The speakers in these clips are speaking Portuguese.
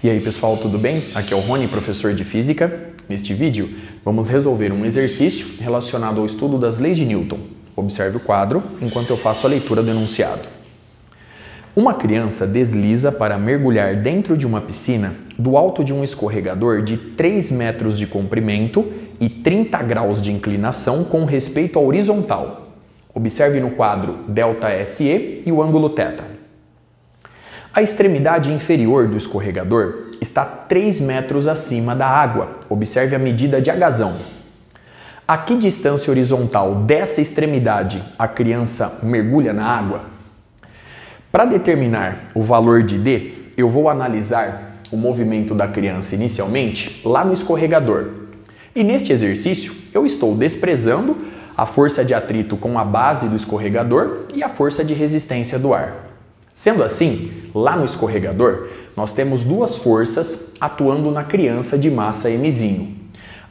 E aí pessoal, tudo bem? Aqui é o Rony, professor de Física. Neste vídeo, vamos resolver um exercício relacionado ao estudo das leis de Newton. Observe o quadro enquanto eu faço a leitura do enunciado. Uma criança desliza para mergulhar dentro de uma piscina do alto de um escorregador de 3 metros de comprimento e 30 graus de inclinação com respeito à horizontal. Observe no quadro ΔSE e o ângulo θ. A extremidade inferior do escorregador está 3 metros acima da água. Observe a medida de Hzão. A que distância horizontal dessa extremidade a criança mergulha na água? Para determinar o valor de D, eu vou analisar o movimento da criança inicialmente lá no escorregador. E neste exercício, eu estou desprezando a força de atrito com a base do escorregador e a força de resistência do ar. Sendo assim, lá no escorregador, nós temos duas forças atuando na criança de massa mzinho.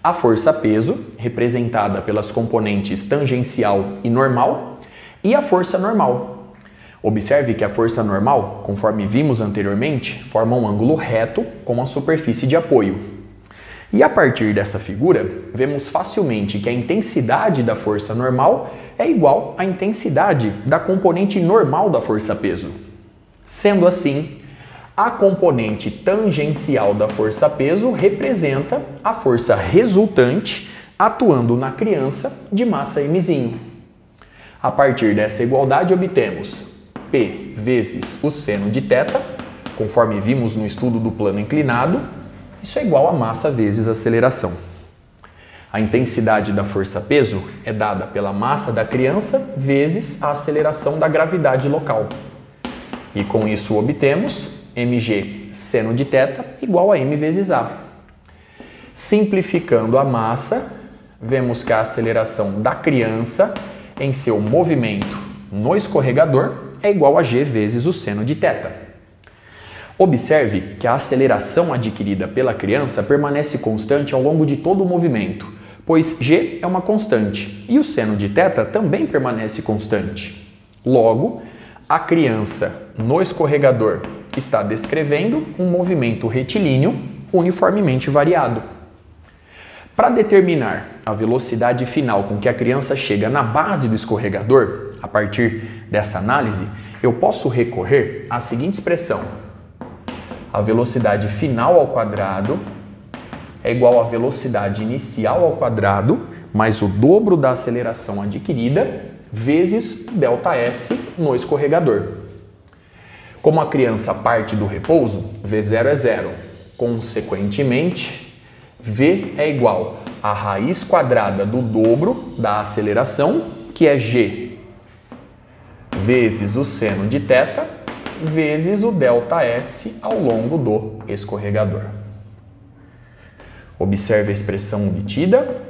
A força-peso, representada pelas componentes tangencial e normal, e a força normal. Observe que a força normal, conforme vimos anteriormente, forma um ângulo reto com a superfície de apoio. E a partir dessa figura, vemos facilmente que a intensidade da força normal é igual à intensidade da componente normal da força-peso. Sendo assim, a componente tangencial da força-peso representa a força resultante atuando na criança de massa mzinho. A partir dessa igualdade, obtemos P vezes o seno de θ, conforme vimos no estudo do plano inclinado, isso é igual a massa vezes aceleração. A intensidade da força-peso é dada pela massa da criança vezes a aceleração da gravidade local. E com isso obtemos mg seno de θ igual a m vezes a. Simplificando a massa, vemos que a aceleração da criança em seu movimento no escorregador é igual a g vezes o seno de θ. Observe que a aceleração adquirida pela criança permanece constante ao longo de todo o movimento, pois g é uma constante e o seno de θ também permanece constante. Logo, a criança no escorregador está descrevendo um movimento retilíneo uniformemente variado. Para determinar a velocidade final com que a criança chega na base do escorregador, a partir dessa análise, eu posso recorrer à seguinte expressão: a velocidade final ao quadrado é igual à velocidade inicial ao quadrado mais o dobro da aceleração adquirida vezes ΔS no escorregador. Como a criança parte do repouso, V0 é zero. Consequentemente, V é igual à raiz quadrada do dobro da aceleração, que é G, vezes o seno de θ, vezes o ΔS ao longo do escorregador. Observe a expressão obtida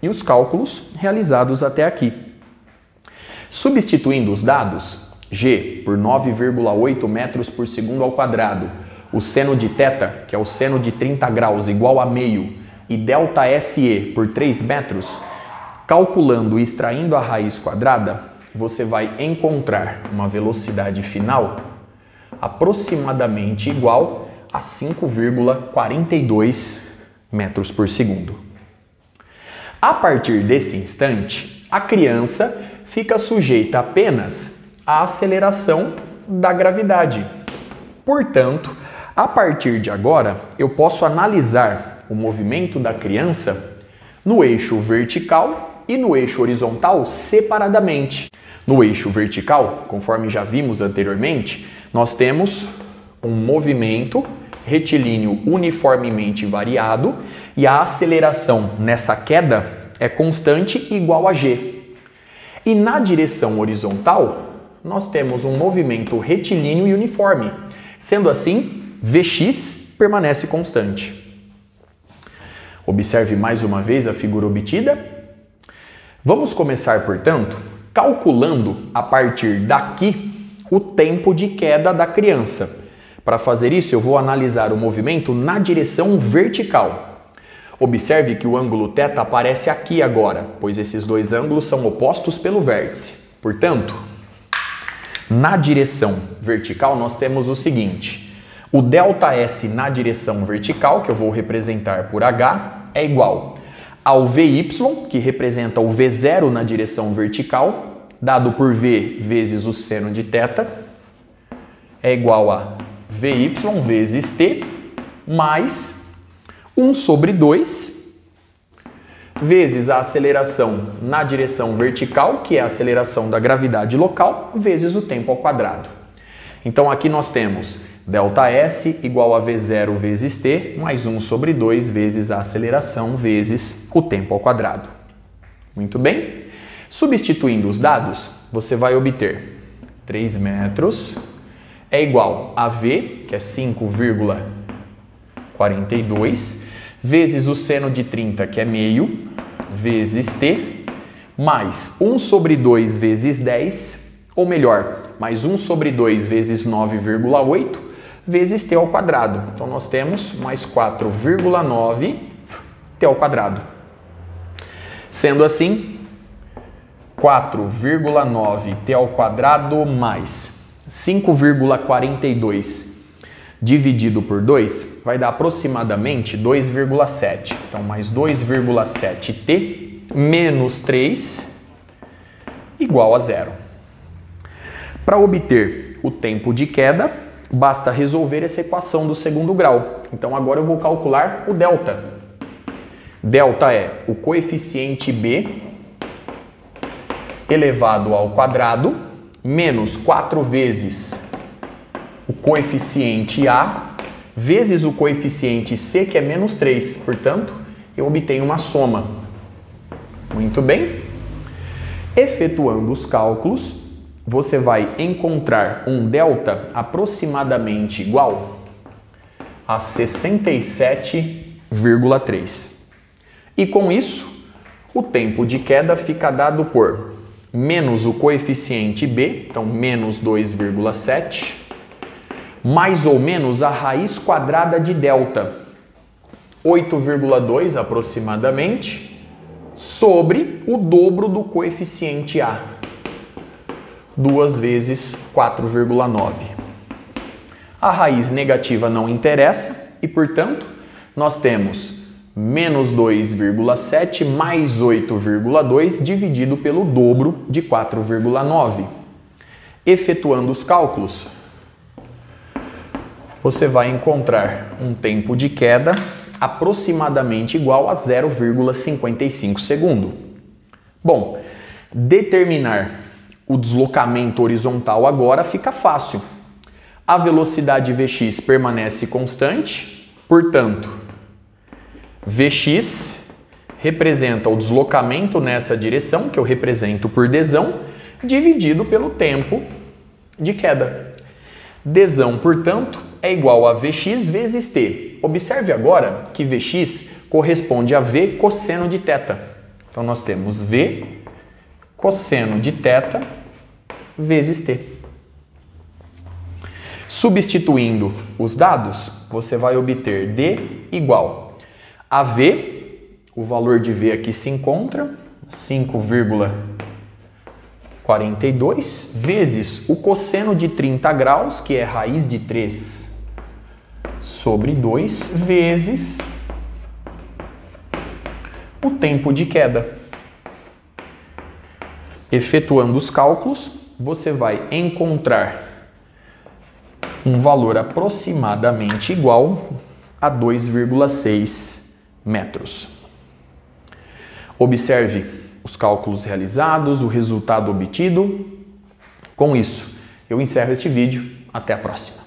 e os cálculos realizados até aqui. Substituindo os dados, G por 9,8 metros por segundo ao quadrado, o seno de θ, que é o seno de 30 graus igual a meio, e ΔSE por 3 metros, calculando e extraindo a raiz quadrada, você vai encontrar uma velocidade final aproximadamente igual a 5,42 metros por segundo. A partir desse instante, a criança fica sujeita apenas à aceleração da gravidade. Portanto, a partir de agora, eu posso analisar o movimento da criança no eixo vertical e no eixo horizontal separadamente. No eixo vertical, conforme já vimos anteriormente, nós temos um movimento retilíneo uniformemente variado e a aceleração nessa queda é constante igual a g. E na direção horizontal, nós temos um movimento retilíneo e uniforme. Sendo assim, Vx permanece constante. Observe mais uma vez a figura obtida. Vamos começar, portanto, calculando a partir daqui o tempo de queda da criança. Para fazer isso, eu vou analisar o movimento na direção vertical. Observe que o ângulo θ aparece aqui agora, pois esses dois ângulos são opostos pelo vértice. Portanto, na direção vertical nós temos o seguinte: O ΔS na direção vertical, que eu vou representar por H, é igual ao VY, que representa o V0 na direção vertical, dado por V vezes o seno de θ, é igual a VY vezes T, mais 1 sobre 2, vezes a aceleração na direção vertical, que é a aceleração da gravidade local, vezes o tempo ao quadrado. Então aqui nós temos ΔS igual a V0 vezes T, mais 1 sobre 2 vezes a aceleração vezes o tempo ao quadrado. Muito bem? Substituindo os dados, você vai obter 3 metros é igual a V, que é 5,42, vezes o seno de 30, que é meio, vezes T, mais 1 sobre 2 vezes 10, ou melhor, mais 1 sobre 2 vezes 9,8, vezes T ao quadrado. Então, nós temos mais 4,9 T ao quadrado. Sendo assim, 4,9 T ao quadrado mais 5,42 dividido por 2 vai dar aproximadamente 2,7. Então, mais 2,7T menos 3 igual a 0. Para obter o tempo de queda, basta resolver essa equação do segundo grau. Então, agora eu vou calcular o delta. Delta é o coeficiente B elevado ao quadrado menos 4 vezes o coeficiente A vezes o coeficiente C, que é menos 3. Portanto, eu obtenho uma soma. Muito bem. Efetuando os cálculos, você vai encontrar um delta aproximadamente igual a 67,3. E com isso, o tempo de queda fica dado por menos o coeficiente B, então menos 2,7, mais ou menos a raiz quadrada de delta, 8,2 aproximadamente, sobre o dobro do coeficiente A, 2 vezes 4,9. A raiz negativa não interessa e, portanto, nós temos menos 2,7 mais 8,2 dividido pelo dobro de 4,9. Efetuando os cálculos, você vai encontrar um tempo de queda aproximadamente igual a 0,55 segundo. Bom, determinar o deslocamento horizontal agora fica fácil. A velocidade Vx permanece constante, portanto, Vx representa o deslocamento nessa direção, que eu represento por Dzão, dividido pelo tempo de queda. Dzão, portanto, é igual a Vx vezes T. Observe agora que Vx corresponde a V cosseno de θ. Então, nós temos V cosseno de θ vezes T. Substituindo os dados, você vai obter D igual a V, o valor de V aqui se encontra, 5,42, vezes o cosseno de 30 graus, que é raiz de 3 sobre 2, vezes o tempo de queda. Efetuando os cálculos, você vai encontrar um valor aproximadamente igual a 2,6 metros. Observe os cálculos realizados, o resultado obtido. Com isso, eu encerro este vídeo. Até a próxima.